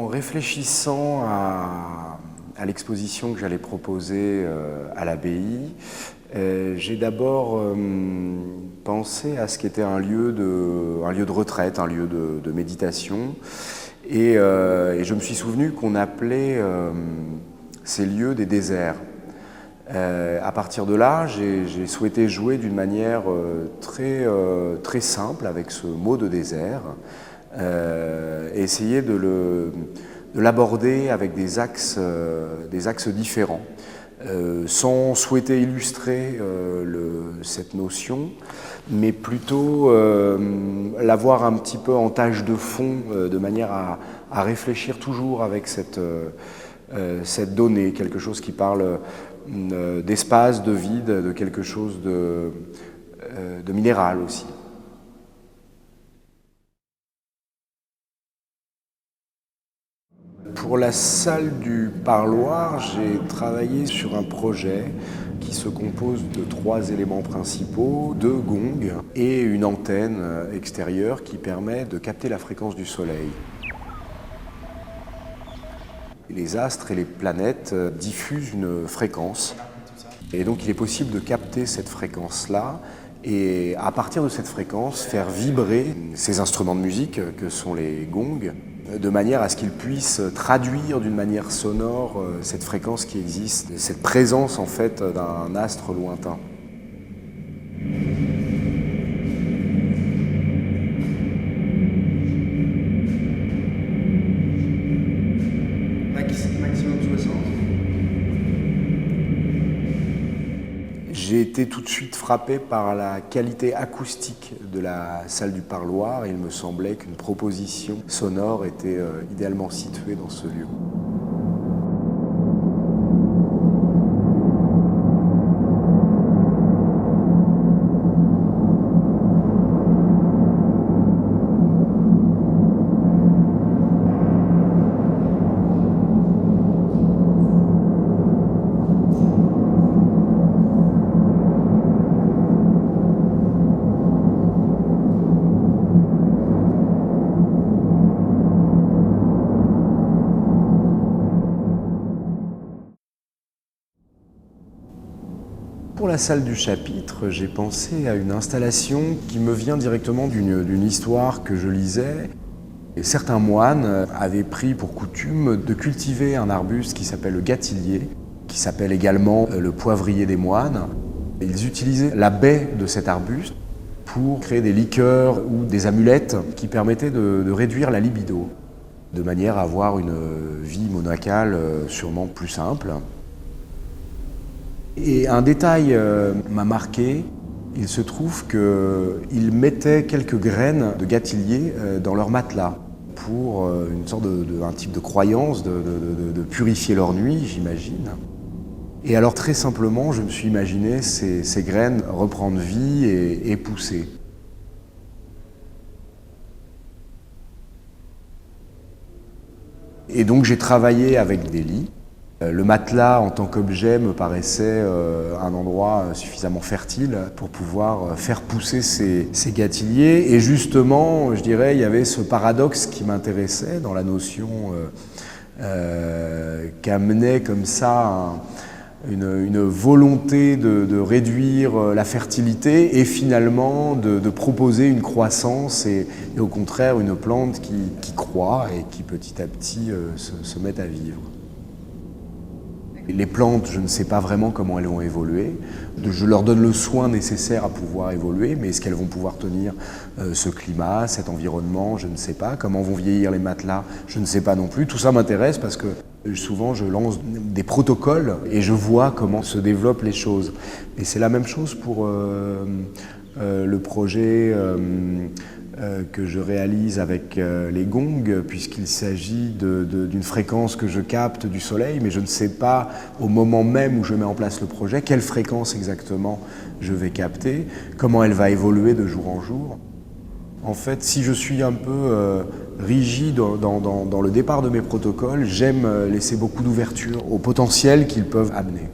réfléchissant à l'exposition que j'allais proposer à l'abbaye, j'ai d'abord pensé à ce qu'était un lieu de retraite, un lieu de méditation. Et je me suis souvenu qu'on appelait ces lieux des déserts. À partir de là, j'ai souhaité jouer d'une manière très simple avec ce mot de désert, et essayer de l'aborder avec des axes différents, sans souhaiter illustrer cette notion, mais plutôt l'avoir un petit peu en tâche de fond, de manière à réfléchir toujours avec cette donnée, quelque chose qui parle d'espace, de vide, de quelque chose de minéral aussi. Pour la salle du parloir, j'ai travaillé sur un projet qui se compose de 3 éléments principaux, 2 gongs et une antenne extérieure qui permet de capter la fréquence du soleil. Les astres et les planètes diffusent une fréquence, et donc il est possible de capter cette fréquence-là et à partir de cette fréquence faire vibrer ces instruments de musique que sont les gongs, de manière à ce qu'ils puissent traduire d'une manière sonore cette fréquence qui existe, cette présence en fait d'un astre lointain. Maximum 60. J'ai été tout de suite frappé par la qualité acoustique de la salle du parloir et il me semblait qu'une proposition sonore était idéalement située dans ce lieu. Pour la salle du chapitre, j'ai pensé à une installation qui me vient directement d'une histoire que je lisais. Et certains moines avaient pris pour coutume de cultiver un arbuste qui s'appelle le gâtillier, qui s'appelle également le poivrier des moines. Ils utilisaient la baie de cet arbuste pour créer des liqueurs ou des amulettes qui permettaient de réduire la libido, de manière à avoir une vie monacale sûrement plus simple. Et un détail m'a marqué, il se trouve qu'ils mettaient quelques graines de gâtillier dans leur matelas pour une sorte un type de croyance de purifier leur nuit, j'imagine. Et alors très simplement, je me suis imaginé ces graines reprendre vie et pousser. Et donc j'ai travaillé avec des lits. Le matelas en tant qu'objet me paraissait un endroit suffisamment fertile pour pouvoir faire pousser ces gâtilliers. Et justement, je dirais, il y avait ce paradoxe qui m'intéressait dans la notion qu'amenait comme ça une volonté de réduire la fertilité et finalement de proposer une croissance et au contraire une plante qui croît et qui petit à petit se met à vivre. Les plantes, je ne sais pas vraiment comment elles vont évoluer. Je leur donne le soin nécessaire à pouvoir évoluer, mais est-ce qu'elles vont pouvoir tenir ce climat, cet environnement? Je ne sais pas. Comment vont vieillir les matelas? Je ne sais pas non plus. Tout ça m'intéresse parce que souvent je lance des protocoles et je vois comment se développent les choses. Et c'est la même chose pour le projet que je réalise avec les gongs, puisqu'il s'agit d'une fréquence que je capte du soleil, mais je ne sais pas au moment même où je mets en place le projet quelle fréquence exactement je vais capter, comment elle va évoluer de jour en jour. En fait, si je suis un peu rigide dans le départ de mes protocoles, j'aime laisser beaucoup d'ouverture au potentiel qu'ils peuvent amener.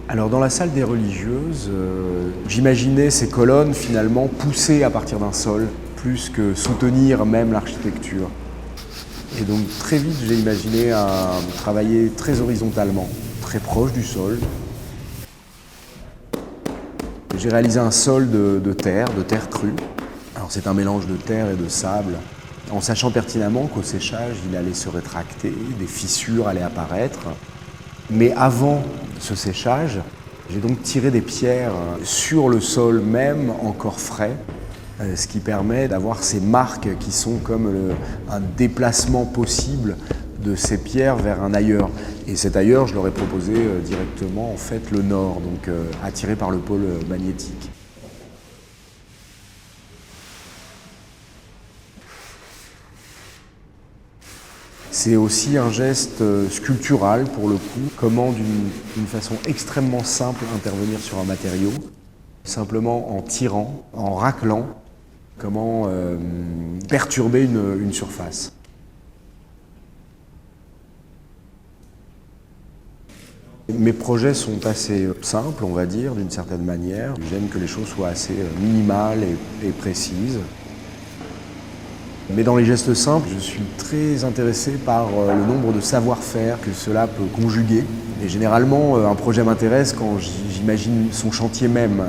Alors dans la salle des religieuses, j'imaginais ces colonnes finalement poussées à partir d'un sol, plus que soutenir même l'architecture. Et donc très vite j'ai imaginé travailler très horizontalement, très proche du sol. J'ai réalisé un sol de terre crue. Alors c'est un mélange de terre et de sable, en sachant pertinemment qu'au séchage il allait se rétracter, des fissures allaient apparaître. Mais avant ce séchage, j'ai donc tiré des pierres sur le sol même encore frais, ce qui permet d'avoir ces marques qui sont comme un déplacement possible de ces pierres vers un ailleurs. Et cet ailleurs, je leur ai proposé directement en fait le nord, donc attiré par le pôle magnétique. C'est aussi un geste sculptural pour le coup, comment d'une façon extrêmement simple intervenir sur un matériau, simplement en tirant, en raclant, comment perturber une surface. Mes projets sont assez simples, on va dire, d'une certaine manière. J'aime que les choses soient assez minimales et précises. Mais dans les gestes simples, je suis très intéressé par le nombre de savoir-faire que cela peut conjuguer. Et généralement, un projet m'intéresse quand j'imagine son chantier même.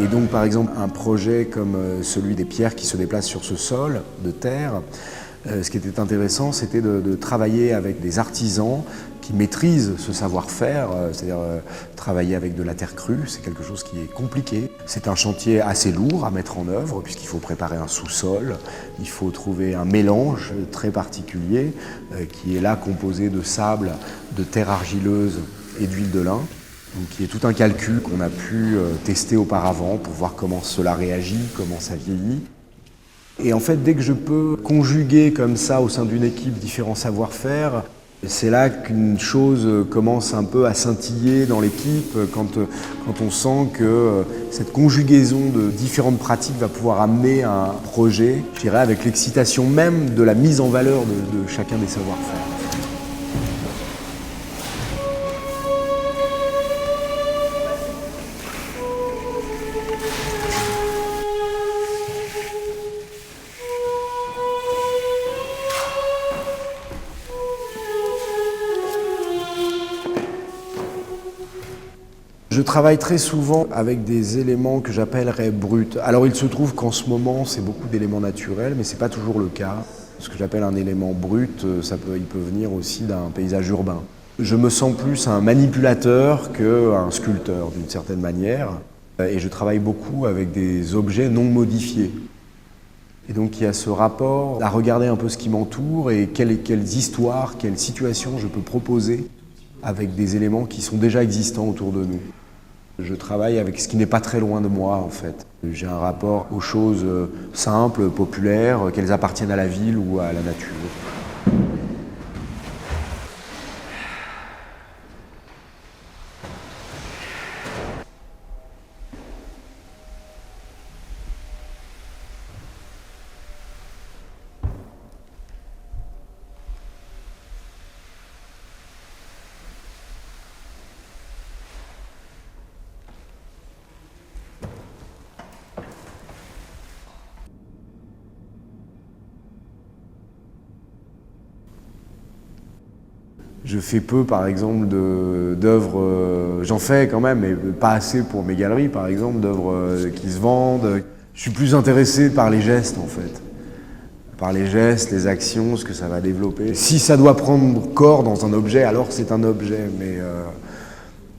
Et donc, par exemple, un projet comme celui des pierres qui se déplacent sur ce sol de terre, ce qui était intéressant, c'était de travailler avec des artisans qui maîtrisent ce savoir-faire, c'est-à-dire travailler avec de la terre crue, c'est quelque chose qui est compliqué. C'est un chantier assez lourd à mettre en œuvre puisqu'il faut préparer un sous-sol, il faut trouver un mélange très particulier qui est là composé de sable, de terre argileuse et d'huile de lin. Donc, qui est tout un calcul qu'on a pu tester auparavant pour voir comment cela réagit, comment ça vieillit. Et en fait, dès que je peux conjuguer comme ça au sein d'une équipe différents savoir-faire, c'est là qu'une chose commence un peu à scintiller dans l'équipe, quand on sent que cette conjugaison de différentes pratiques va pouvoir amener un projet, je dirais, avec l'excitation même de la mise en valeur de chacun des savoir-faire. Je travaille très souvent avec des éléments que j'appellerais bruts. Alors il se trouve qu'en ce moment, c'est beaucoup d'éléments naturels, mais ce n'est pas toujours le cas. Ce que j'appelle un élément brut, il peut venir aussi d'un paysage urbain. Je me sens plus un manipulateur qu'un sculpteur, d'une certaine manière. Et je travaille beaucoup avec des objets non modifiés. Et donc il y a ce rapport à regarder un peu ce qui m'entoure et quelles histoires, quelles situations je peux proposer avec des éléments qui sont déjà existants autour de nous. Je travaille avec ce qui n'est pas très loin de moi, en fait. J'ai un rapport aux choses simples, populaires, qu'elles appartiennent à la ville ou à la nature. Je fais peu, par exemple, d'œuvres, j'en fais quand même, mais pas assez pour mes galeries, par exemple, d'œuvres qui se vendent. Je suis plus intéressé par les gestes, en fait. Par les gestes, les actions, ce que ça va développer. Si ça doit prendre corps dans un objet, alors c'est un objet,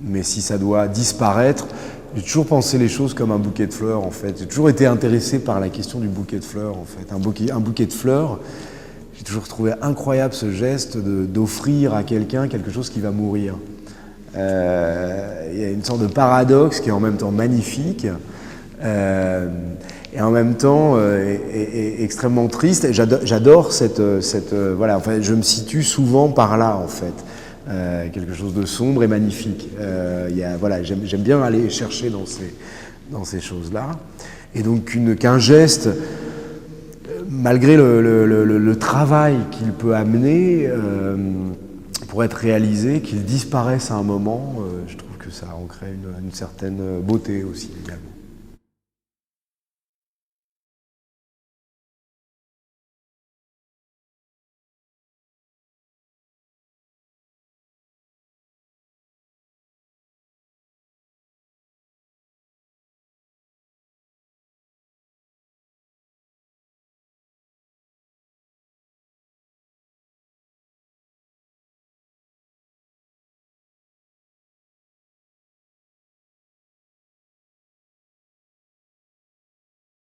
mais si ça doit disparaître, j'ai toujours pensé les choses comme un bouquet de fleurs, en fait. J'ai toujours été intéressé par la question du bouquet de fleurs, en fait. Un bouquet de fleurs, j'ai toujours trouvé incroyable ce geste d'offrir à quelqu'un quelque chose qui va mourir. Il y a une sorte de paradoxe qui est en même temps magnifique et en même temps est extrêmement triste. Et j'adore voilà, enfin, je me situe souvent par là, en fait. Quelque chose de sombre et magnifique. Voilà, j'aime bien aller chercher dans ces choses-là. Et donc qu'un geste, malgré le travail qu'il peut amener pour être réalisé, qu'il disparaisse à un moment, je trouve que ça en crée une certaine beauté aussi également.